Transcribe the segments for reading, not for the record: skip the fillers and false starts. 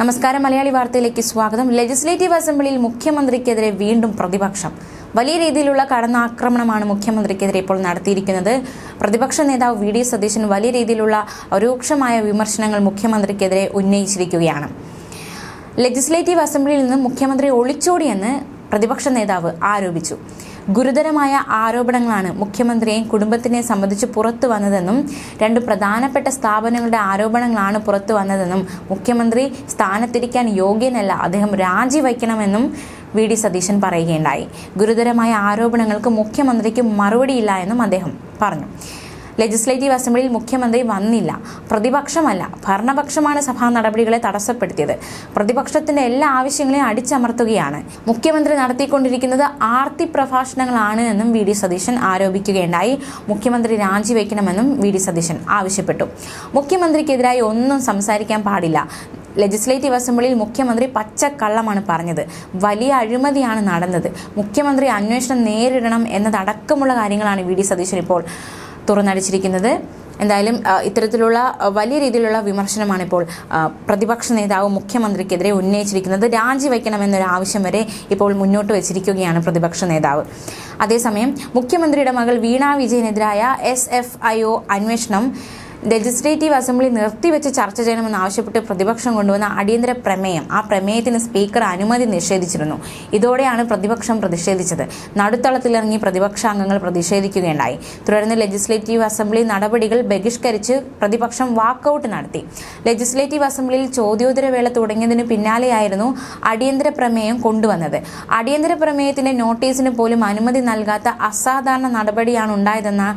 നമസ്കാരം മലയാളി വാർത്തയിലേക്ക് സ്വാഗതം. ലെജിസ്ലേറ്റീവ് അസംബ്ലിയിൽ മുഖ്യമന്ത്രിക്കെതിരെ വീണ്ടും പ്രതിപക്ഷം. വലിയ രീതിയിലുള്ള കടന്നാക്രമണമാണ് മുഖ്യമന്ത്രിക്കെതിരെ ഇപ്പോൾ നടത്തിയിരിക്കുന്നത്. പ്രതിപക്ഷ നേതാവ് വി ഡി സതീശൻ വലിയ രീതിയിലുള്ള രൂക്ഷമായ വിമർശനങ്ങൾ മുഖ്യമന്ത്രിക്കെതിരെ ഉന്നയിച്ചിരിക്കുകയാണ്. ലെജിസ്ലേറ്റീവ് അസംബ്ലിയിൽ നിന്ന് മുഖ്യമന്ത്രി ഒളിച്ചോടിയെന്ന് പ്രതിപക്ഷ നേതാവ് ആരോപിച്ചു. ഗുരുതരമായ ആരോപണങ്ങളാണ് മുഖ്യമന്ത്രിയെയും കുടുംബത്തിനെയും സംബന്ധിച്ച് പുറത്തു വന്നതെന്നും രണ്ട് പ്രധാനപ്പെട്ട സ്ഥാപനങ്ങളുടെ ആരോപണങ്ങളാണ് പുറത്തു വന്നതെന്നും മുഖ്യമന്ത്രി സ്ഥാനത്തിരിക്കാൻ യോഗ്യനല്ല, അദ്ദേഹം രാജിവയ്ക്കണമെന്നും വി ഡി സതീശൻ പറയുകയുണ്ടായി. ഗുരുതരമായ ആരോപണങ്ങൾക്ക് മുഖ്യമന്ത്രിക്ക് മറുപടിയില്ല എന്നും അദ്ദേഹം പറഞ്ഞു. ലെജിസ്ലേറ്റീവ് അസംബ്ലിയിൽ മുഖ്യമന്ത്രി വന്നില്ല. പ്രതിപക്ഷമല്ല, ഭരണപക്ഷമാണ് സഭാ നടപടികളെ തടസ്സപ്പെടുത്തിയത്. പ്രതിപക്ഷത്തിന്റെ എല്ലാ ആവശ്യങ്ങളെയും അടിച്ചമർത്തുകയാണ്. മുഖ്യമന്ത്രി നടത്തിക്കൊണ്ടിരിക്കുന്നത് ആർത്തി പ്രഭാഷണങ്ങളാണ് എന്നും വി ഡി സതീശൻ ആരോപിക്കുകയുണ്ടായി. മുഖ്യമന്ത്രി രാജിവെക്കണമെന്നും വി ഡി സതീശൻ ആവശ്യപ്പെട്ടു. മുഖ്യമന്ത്രിക്കെതിരായി ഒന്നും സംസാരിക്കാൻ പാടില്ല. ലെജിസ്ലേറ്റീവ് അസംബ്ലിയിൽ മുഖ്യമന്ത്രി പച്ചക്കള്ളമാണ് പറഞ്ഞത്. വലിയ അഴിമതിയാണ് നടന്നത്. മുഖ്യമന്ത്രി അന്വേഷണം നേരിടണം എന്നതടക്കമുള്ള കാര്യങ്ങളാണ് വി ഡി സതീശൻ ഇപ്പോൾ തുറന്നടിച്ചിരിക്കുന്നത്. എന്തായാലും ഇത്തരത്തിലുള്ള വലിയ രീതിയിലുള്ള വിമർശനമാണ് ഇപ്പോൾ പ്രതിപക്ഷ നേതാവ് മുഖ്യമന്ത്രിക്കെതിരെ ഉന്നയിച്ചിരിക്കുന്നത്. രാജിവെക്കണമെന്നൊരു ആവശ്യം വരെ ഇപ്പോൾ മുന്നോട്ട് വെച്ചിരിക്കുകയാണ് പ്രതിപക്ഷ നേതാവ്. അതേസമയം മുഖ്യമന്ത്രിയുടെ മകൾ വീണ വിജയനെതിരായ SFIO അന്വേഷണം ലെജിസ്ലേറ്റീവ് അസംബ്ലി നിർത്തിവെച്ച് ചർച്ച ചെയ്യണമെന്ന് ആവശ്യപ്പെട്ട് പ്രതിപക്ഷം കൊണ്ടുവന്ന അടിയന്തര പ്രമേയം, ആ പ്രമേയത്തിന് സ്പീക്കർ അനുമതി നിഷേധിച്ചിരുന്നു. ഇതോടെയാണ് പ്രതിപക്ഷം പ്രതിഷേധിച്ചത്. നടുത്തളത്തിലിറങ്ങി പ്രതിപക്ഷാംഗങ്ങൾ പ്രതിഷേധിക്കുകയുണ്ടായി. തുടർന്ന് ലെജിസ്ലേറ്റീവ് അസംബ്ലി നടപടികൾ ബഹിഷ്കരിച്ച് പ്രതിപക്ഷം വാക്കൌട്ട് നടത്തി. ലെജിസ്ലേറ്റീവ് അസംബ്ലിയിൽ ചോദ്യോത്തരവേള തുടങ്ങിയതിന് പിന്നാലെയായിരുന്നു അടിയന്തര പ്രമേയം കൊണ്ടുവന്നത്. അടിയന്തര പ്രമേയത്തിന്റെ നോട്ടീസിന് പോലും അനുമതി നൽകാത്ത അസാധാരണ നടപടിയാണ് ഉണ്ടായതെന്ന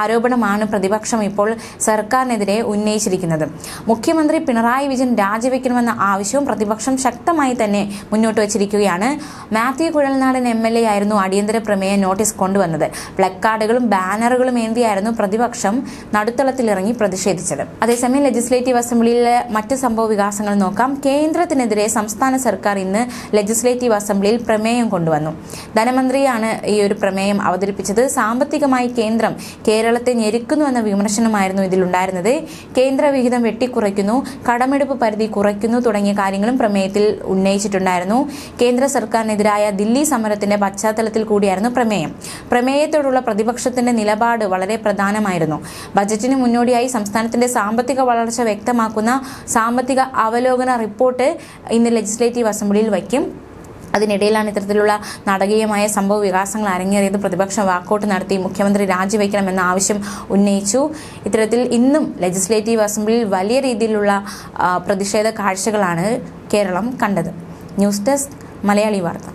ആരോപണമാണ് പ്രതിപക്ഷം ഇപ്പോൾ സർക്കാരിനെതിരെ ഉന്നയിച്ചിരിക്കുന്നത്. മുഖ്യമന്ത്രി പിണറായി വിജയൻ രാജിവെക്കണമെന്ന ആവശ്യവും പ്രതിപക്ഷം ശക്തമായി തന്നെ മുന്നോട്ട് വച്ചിരിക്കുകയാണ്. മാത്യു കുഴൽനാടൻ MLA ആയിരുന്നു അടിയന്തര പ്രമേയ നോട്ടീസ് കൊണ്ടുവന്നത്. പ്ലക്കാർഡുകളും ബാനറുകളും ഏന്തിയായിരുന്നു പ്രതിപക്ഷം നടുത്തളത്തിലിറങ്ങി പ്രതിഷേധിച്ചത്. അതേസമയം ലെജിസ്ലേറ്റീവ് അസംബ്ലിയിലെ മറ്റ് സംഭവ വികാസങ്ങൾ നോക്കാം. കേന്ദ്രത്തിനെതിരെ സംസ്ഥാന സർക്കാർ ഇന്ന് ലെജിസ്ലേറ്റീവ് അസംബ്ലിയിൽ പ്രമേയം കൊണ്ടുവന്നു. ധനമന്ത്രിയാണ് ഈ ഒരു പ്രമേയം അവതരിപ്പിച്ചത്. സാമ്പത്തികമായി കേന്ദ്രം കേരളത്തെ ഞെരുക്കുന്നുവെന്ന വിമർശനമായിരുന്നു ഇതിലുണ്ടായിരുന്നത്. കേന്ദ്ര വിഹിതം വെട്ടിക്കുറയ്ക്കുന്നു, കടമെടുപ്പ് പരിധി കുറയ്ക്കുന്നു തുടങ്ങിയ കാര്യങ്ങളും പ്രമേയത്തിൽ ഉന്നയിച്ചിട്ടുണ്ടായിരുന്നു. കേന്ദ്ര സർക്കാരിനെതിരായ ദില്ലി സമരത്തിന്റെ പശ്ചാത്തലത്തിൽ കൂടിയായിരുന്നു പ്രമേയം. പ്രമേയത്തോടുള്ള പ്രതിപക്ഷത്തിന്റെ നിലപാട് വളരെ പ്രധാനമായിരുന്നു. ബജറ്റിന് മുന്നോടിയായി സംസ്ഥാനത്തിന്റെ സാമ്പത്തിക വളർച്ച വ്യക്തമാക്കുന്ന സാമ്പത്തിക അവലോകന റിപ്പോർട്ട് ഇന്ന് ലെജിസ്ലേറ്റീവ് അസംബ്ലിയിൽ വയ്ക്കും. അതിനിടയിലാണ് ഇത്തരത്തിലുള്ള നാടകീയമായ സംഭവ വികാസങ്ങൾ അരങ്ങേറിയത്. പ്രതിപക്ഷം വാക്കൌട്ട് നടത്തി മുഖ്യമന്ത്രി രാജിവെക്കണമെന്ന ആവശ്യം ഉന്നയിച്ചു. ഇത്തരത്തിൽ ഇന്നും ലെജിസ്ലേറ്റീവ് അസംബ്ലിയിൽ വലിയ രീതിയിലുള്ള പ്രതിഷേധ കാഴ്ചകളാണ് കേരളം കണ്ടത്. ന്യൂസ് ഡെസ്ക് മലയാളി വാർത്ത.